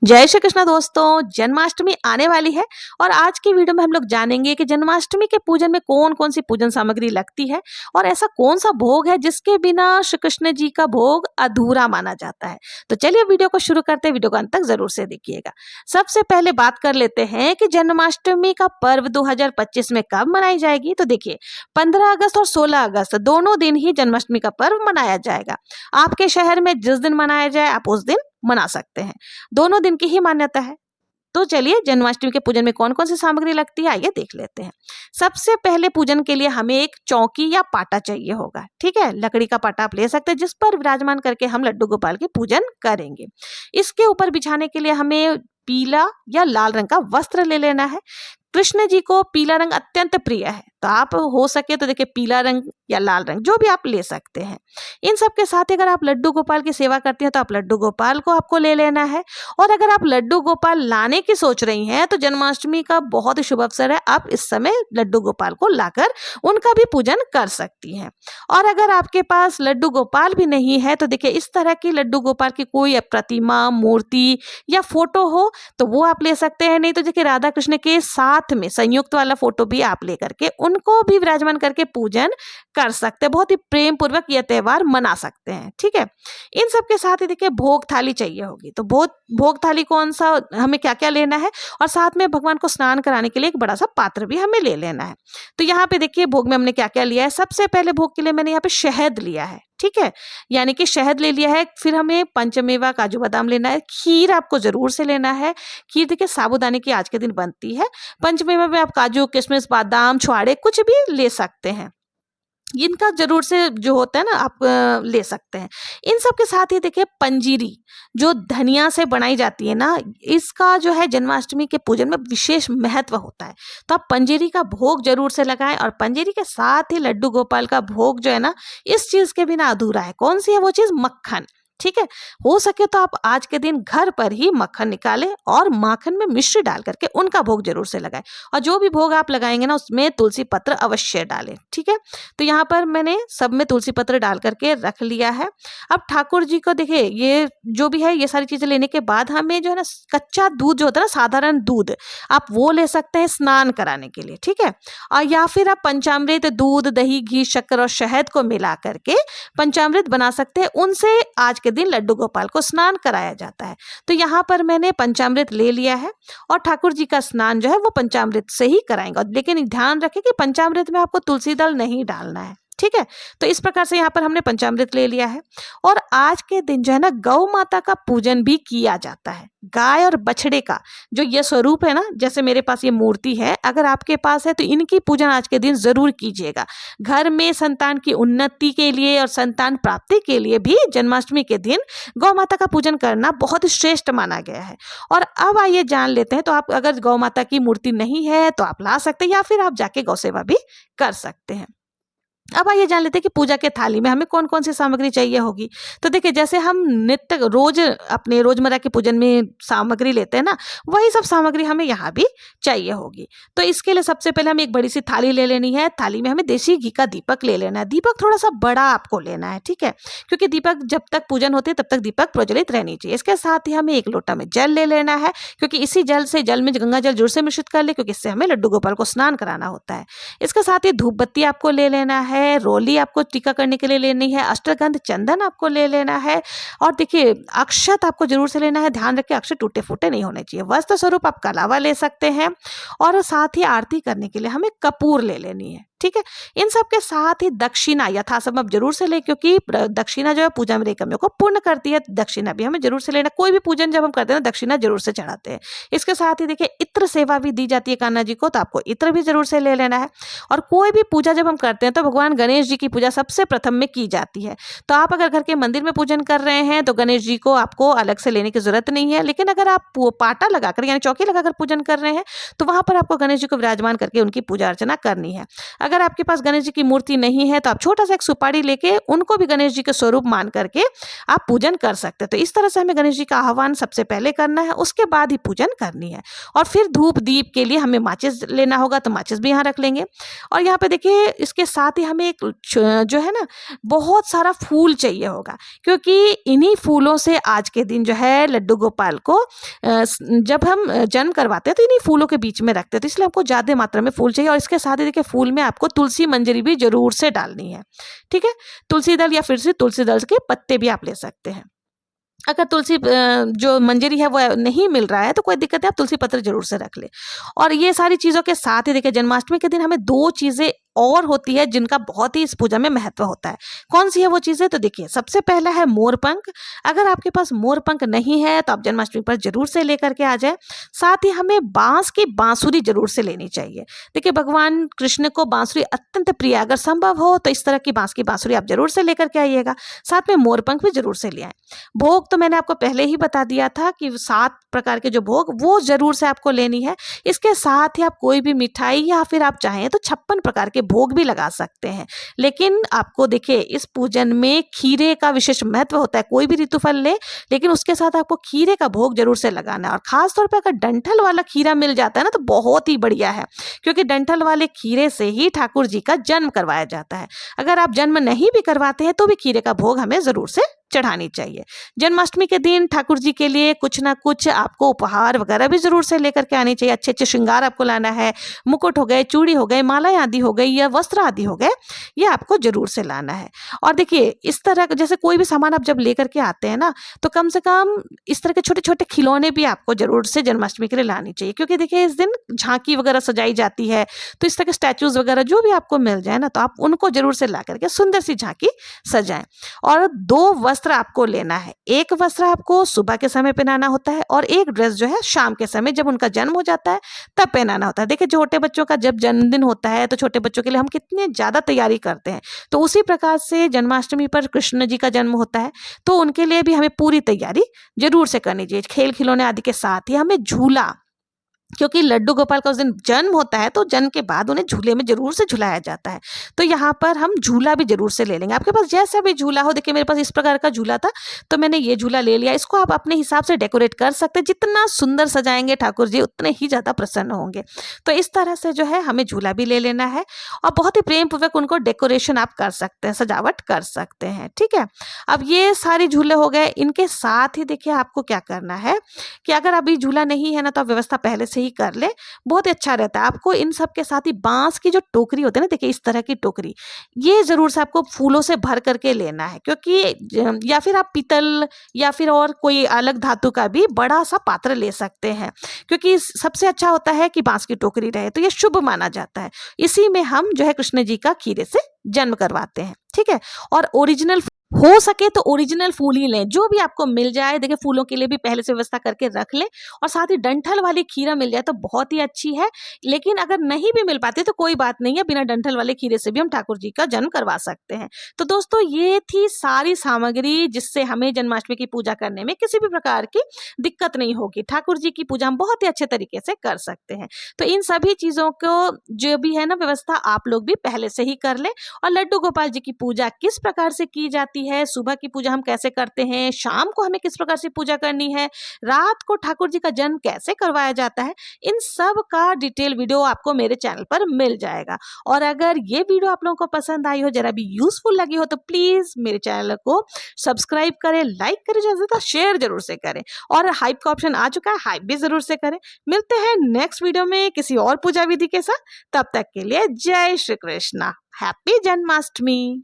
जय श्री कृष्ण दोस्तों। जन्माष्टमी आने वाली है और आज की वीडियो में हम लोग जानेंगे कि जन्माष्टमी के पूजन में कौन कौन सी पूजन सामग्री लगती है और ऐसा कौन सा भोग है जिसके बिना श्री कृष्ण जी का भोग अधूरा माना जाता है। तो चलिए वीडियो को शुरू करते हैं, वीडियो को अंत तक जरूर से देखिएगा। सबसे पहले बात कर लेते हैं कि जन्माष्टमी का पर्व 2025 में कब मनाई जाएगी। तो देखिए 15 अगस्त और 16 अगस्त दोनों दिन ही जन्माष्टमी का पर्व मनाया जाएगा। आपके शहर में जिस दिन मनाया जाए आप उस दिन मना सकते हैं, दोनों दिन की ही मान्यता है। तो चलिए जन्माष्टमी के पूजन में कौन कौन सी सामग्री लगती है आइए देख लेते हैं। सबसे पहले पूजन के लिए हमें एक चौकी या पाटा चाहिए होगा। ठीक है, लकड़ी का पाटा आप ले सकते हैं जिस पर विराजमान करके हम लड्डू गोपाल की पूजन करेंगे। इसके ऊपर बिछाने के लिए हमें पीला या लाल रंग का वस्त्र ले लेना है। कृष्ण जी को पीला रंग अत्यंत प्रिय है, तो आप हो सके तो देखिए पीला रंग या लाल रंग जो भी आप ले सकते हैं। इन सब के साथ अगर आप लड्डू गोपाल की सेवा करते हैं तो आप लड्डू गोपाल को आपको ले लेना है। और अगर आप लड्डू गोपाल लाने की सोच रही हैं तो जन्माष्टमी का बहुत ही शुभ अवसर है, आप इस समय लड्डू गोपाल को लाकर उनका भी पूजन कर सकती हैं। और अगर आपके पास लड्डू गोपाल भी नहीं है तो देखिए इस तरह की लड्डू गोपाल की कोई प्रतिमा, मूर्ति या फोटो हो तो वो आप ले सकते हैं। नहीं तो देखिए राधा कृष्ण के साथ में संयुक्त वाला फोटो भी आप लेकर के उनको भी विराजमान करके पूजन कर सकते हैं। बहुत ही प्रेम पूर्वक यह त्योहार मना सकते हैं। ठीक है, इन सब के साथ ही देखिए भोग थाली चाहिए होगी। तो भोग थाली कौन सा, हमें क्या क्या लेना है, और साथ में भगवान को स्नान कराने के लिए एक बड़ा सा पात्र भी हमें ले लेना है। तो यहाँ पे देखिए भोग में हमने क्या क्या लिया है। सबसे पहले भोग के लिए मैंने यहाँ पे शहद लिया है। ठीक है, यानी कि शहद ले लिया है। फिर हमें पंचमेवा काजू बादाम लेना है। खीर आपको जरूर से लेना है। खीर देखिए साबूदाने की आज के दिन बनती है। पंचमेवा में आप काजू, किशमिश, बादाम, छुआड़े कुछ भी ले सकते हैं। इनका जरूर से जो होता है ना आप ले सकते हैं। इन सब के साथ ही देखिए पंजीरी जो धनिया से बनाई जाती है ना, इसका जो है जन्माष्टमी के पूजन में विशेष महत्व होता है। तो आप पंजीरी का भोग जरूर से लगाएं। और पंजीरी के साथ ही लड्डू गोपाल का भोग जो है ना, इस चीज के बिना अधूरा है। कौन सी है वो चीज? मक्खन। ठीक है, हो सके तो आप आज के दिन घर पर ही मक्खन निकालें और माखन में मिश्री डाल करके उनका भोग जरूर से लगाएं। और जो भी भोग आप लगाएंगे ना उसमें तुलसी पत्र अवश्य डालें। ठीक है, तो यहाँ पर मैंने सब में तुलसी पत्र डाल करके रख लिया है। अब ठाकुर जी को देखिए ये जो भी है ये सारी चीजें लेने के बाद हमें जो है ना कच्चा दूध जो होता है ना, साधारण दूध, आप वो ले सकते हैं स्नान कराने के लिए। ठीक है, और या फिर आप पंचामृत दूध, दही, घी, शक्कर और शहद को मिला करके पंचामृत बना सकते हैं। उनसे आज के दिन लड्डू गोपाल को स्नान कराया जाता है। तो यहाँ पर मैंने पंचामृत ले लिया है और ठाकुर जी का स्नान जो है वो पंचामृत से ही कराएंगे। लेकिन ध्यान रखें कि पंचामृत में आपको तुलसी दल नहीं डालना है। ठीक है, तो इस प्रकार से यहाँ पर हमने पंचामृत ले लिया है। और आज के दिन जो है ना गौ माता का पूजन भी किया जाता है। गाय और बछड़े का जो ये स्वरूप है ना, जैसे मेरे पास ये मूर्ति है, अगर आपके पास है तो इनकी पूजन आज के दिन जरूर कीजिएगा। घर में संतान की उन्नति के लिए और संतान प्राप्ति के लिए भी जन्माष्टमी के दिन गौ माता का पूजन करना बहुत ही श्रेष्ठ माना गया है। और अब आइए जान लेते हैं, तो आप अगर गौ माता की मूर्ति नहीं है तो आप ला सकते हैं या फिर आप जाके गौ सेवा भी कर सकते हैं। अब आइए जान लेते हैं कि पूजा के थाली में हमें कौन कौन सी सामग्री चाहिए होगी। तो देखिए जैसे हम नित्य रोज अपने रोजमर्रा के पूजन में सामग्री लेते हैं ना, वही सब सामग्री हमें यहाँ भी चाहिए होगी। तो इसके लिए सबसे पहले हमें एक बड़ी सी थाली ले लेनी है। थाली में हमें देसी घी का दीपक ले लेना है। दीपक थोड़ा सा बड़ा आपको लेना है। ठीक है, क्योंकि दीपक जब तक पूजन होते है तब तक दीपक प्रज्वलित रहनी चाहिए। इसके साथ ही हमें एक लोटा में जल ले लेना है, क्योंकि इसी जल में गंगा जल जरूर से मिश्रित कर ले, क्योंकि इससे हमें लड्डू गोपाल को स्नान कराना होता है। इसके साथ ही धूप बत्ती आपको ले लेना है। रोली आपको टीका करने के लिए लेनी है। अष्टगंध चंदन आपको ले लेना है। और देखिए अक्षत आपको जरूर से लेना है। ध्यान रखिए अक्षत टूटे फूटे नहीं होने चाहिए। वस्त्र स्वरूप आप कलावा ले सकते हैं। और साथ ही आरती करने के लिए हमें कपूर ले लेनी है। ठीक है, इन सब के साथ ही दक्षिणा यथासंभव जरूर से ले, क्योंकि दक्षिणा जो है पूजा में कमियों को पूर्ण करती है। दक्षिणा भी हमें जरूर से लेना। कोई भी पूजन जब हम करते हैं दक्षिणा जरूर से चढ़ाते हैं। इसके साथ ही देखिए इत्र सेवा भी दी जाती है कान्हा जी को, तो आपको इत्र भी जरूर से ले लेना है। और कोई भी पूजा जब हम करते हैं तो भगवान गणेश जी की पूजा सबसे प्रथम में की जाती है। तो आप अगर घर के मंदिर में पूजन कर रहे हैं तो गणेश जी को आपको अलग से लेने की जरूरत नहीं है। लेकिन अगर आप पाटा लगाकर यानी चौकी लगाकर पूजन कर रहे हैं तो वहां पर आपको गणेश जी को विराजमान करके उनकी पूजा अर्चना करनी है। अगर आपके पास गणेश जी की मूर्ति नहीं है तो आप छोटा सा एक सुपारी लेके उनको भी गणेश जी के स्वरूप मान करके आप पूजन कर सकते हैं। तो इस तरह से हमें गणेश जी का आह्वान सबसे पहले करना है, उसके बाद ही पूजन करनी है। और फिर धूप दीप के लिए हमें माचिस लेना होगा, तो माचिस भी यहाँ रख लेंगे। और यहाँ पे देखिए इसके साथ ही हमें एक जो है ना बहुत सारा फूल चाहिए होगा, क्योंकि इन्हीं फूलों से आज के दिन जो है लड्डू गोपाल को जब हम जन्म करवाते हैं तो इन्हीं फूलों के बीच में रखते हैं, तो इसलिए हमको ज़्यादा मात्रा में फूल चाहिए। और इसके साथ ही देखिए फूल में आपको तुलसी मंजरी भी जरूर से डालनी है, ठीक है। तुलसी दल या फिर से तुलसी दल के पत्ते भी आप ले सकते हैं। अगर तुलसी जो मंजरी है वो नहीं मिल रहा है तो कोई दिक्कत है, आप तुलसी पत्र जरूर से रख ले। और ये सारी चीज़ों के साथ ही देखिए जन्माष्टमी के दिन हमें 2 चीज़ें और होती है जिनका बहुत ही इस पूजा में महत्व होता है। कौन सी है वो चीज़ें? तो देखिए सबसे पहला है मोरपंख। अगर आपके पास मोरपंख नहीं है तो आप जन्माष्टमी पर जरूर से लेकर के आ जाए। साथ ही हमें बांस की बांसुरी जरूर से लेनी चाहिए। देखिए भगवान कृष्ण को बांसुरी अत्यंत प्रिय है, अगर संभव हो तो इस तरह की बांस की बांसुरी आप जरूर से लेकर के आइएगा। साथ में मोरपंख भी जरूर से ले आए। भोग तो मैंने आपको पहले ही बता दिया था कि 7 प्रकार के जो भोग वो जरूर से आपको लेनी है। इसके साथ ही आप कोई भी मिठाई या फिर आप चाहें तो 56 प्रकार के भोग भी लगा सकते हैं। लेकिन आपको देखिए इस पूजन में खीरे का विशेष महत्व होता है। कोई भी ऋतुफल ले, लेकिन उसके साथ आपको खीरे का भोग जरूर से लगाना है। और खास तौर पर अगर डंठल वाला खीरा मिल जाता है ना तो बहुत ही बढ़िया है, क्योंकि डंठल वाले खीरे से ही ठाकुर जी का जन्म करवाया जाता है। अगर आप जन्म नहीं भी करवाते हैं तो भी खीरे का भोग हमें जरूर से चढ़ानी चाहिए। जन्माष्टमी के दिन ठाकुर जी के लिए कुछ ना कुछ आपको उपहार वगैरह भी जरूर से लेकर के आनी चाहिए। अच्छे अच्छे श्रृंगार आपको लाना है, मुकुट हो गए, चूड़ी हो गए, मालाएं आदि हो गई या वस्त्र आदि हो गए, ये आपको जरूर से लाना है। और देखिए इस तरह जैसे कोई भी सामान आप जब लेकर के आते हैं ना तो कम से कम इस तरह के छोटे छोटे खिलौने भी आपको जरूर से जन्माष्टमी के लिए लानी चाहिए, क्योंकि देखिए इस दिन झांकी वगैरह सजाई जाती है। तो इस तरह के स्टैचूज वगैरह जो भी आपको मिल जाए ना तो आप उनको जरूर से ला करके सुंदर सी झांकी सजाएं। और 2 वस्त्र आपको लेना है। एक वस्त्र आपको सुबह के समय पहनाना होता है और एक ड्रेस जो है शाम के समय जब उनका जन्म हो जाता है तब पहनाना होता है। देखिए छोटे बच्चों का जब जन्मदिन होता है तो छोटे बच्चों के लिए हम कितने ज़्यादा तैयारी करते हैं, तो उसी प्रकार से जन्माष्टमी पर कृष्ण जी का जन्म होता है तो उनके लिए भी हमें पूरी तैयारी जरूर से करनी चाहिए। खेल खिलौने आदि के साथ ही हमें झूला, क्योंकि लड्डू गोपाल का उस दिन जन्म होता है तो जन्म के बाद उन्हें झूले में जरूर से झुलाया जाता है, तो यहाँ पर हम झूला भी जरूर से ले लेंगे। आपके पास जैसा भी झूला हो, देखिए मेरे पास इस प्रकार का झूला था तो मैंने ये झूला ले लिया। इसको आप अपने हिसाब से डेकोरेट कर सकते हैं, जितना सुंदर सजाएंगे ठाकुर जी उतने ही ज़्यादा प्रसन्न होंगे। तो इस तरह से जो है हमें झूला भी ले लेना है और बहुत ही प्रेम पूर्वक उनको डेकोरेशन आप कर सकते हैं, सजावट कर सकते हैं, ठीक है। अब ये सारे झूले हो गए। इनके साथ ही देखिए आपको क्या करना है कि अगर अभी झूला नहीं है ना तो आप व्यवस्था पहले से ही कर ले, बहुत ही अच्छा रहता है। आपको इन सब के साथ ही बांस की जो टोकरी होती है ना, देखिए इस तरह की टोकरी, ये जरूर से आपको फूलों से भर करके लेना है, क्योंकि या फिर आप पीतल या फिर और कोई अलग धातु का भी बड़ा सा पात्र ले सकते हैं, क्योंकि सबसे अच्छा होता है कि बांस की टोकरी रहे, तो ये शुभ माना जाता है। इसी में हम जो है कृष्ण जी का खीरे से जन्म करवाते हैं, ठीक है। और ओरिजिनल हो सके तो ओरिजिनल फूल ही लें, जो भी आपको मिल जाए। देखिए फूलों के लिए भी पहले से व्यवस्था करके रख लें और साथ ही डंठल वाली खीरा मिल जाए तो बहुत ही अच्छी है। लेकिन अगर नहीं भी मिल पाती तो कोई बात नहीं है, बिना डंठल वाले खीरे से भी हम ठाकुर जी का जन्म करवा सकते हैं। तो दोस्तों ये थी सारी सामग्री जिससे हमें जन्माष्टमी की पूजा करने में किसी भी प्रकार की दिक्कत नहीं होगी। ठाकुर जी की पूजा हम बहुत ही अच्छे तरीके से कर सकते हैं। तो इन सभी चीज़ों को जो भी है ना व्यवस्था आप लोग भी पहले से ही कर लें। और लड्डू गोपाल जी की पूजा किस प्रकार से की जाती है, सुबह की पूजा हम कैसे करते हैं, शाम को हमें किस प्रकार से पूजा करनी है, रात को ठाकुर जी का जन्म कैसे करवाया जाता है, इन सब का डिटेल वीडियो आपको मेरे चैनल पर मिल जाएगा। और अगर ये वीडियो आप लोगों को पसंद आई हो, जरा भी यूजफुल लगी हो, तो प्लीज मेरे चैनल को सब्सक्राइब करें, लाइक करें, ज्यादा शेयर जरूर से करें। और हाइप का ऑप्शन आ चुका है, हाइप भी जरूर से करें। मिलते हैं नेक्स्ट वीडियो में किसी और पूजा विधि के साथ। तब तक के लिए जय श्री कृष्णा, हैप्पी जन्माष्टमी।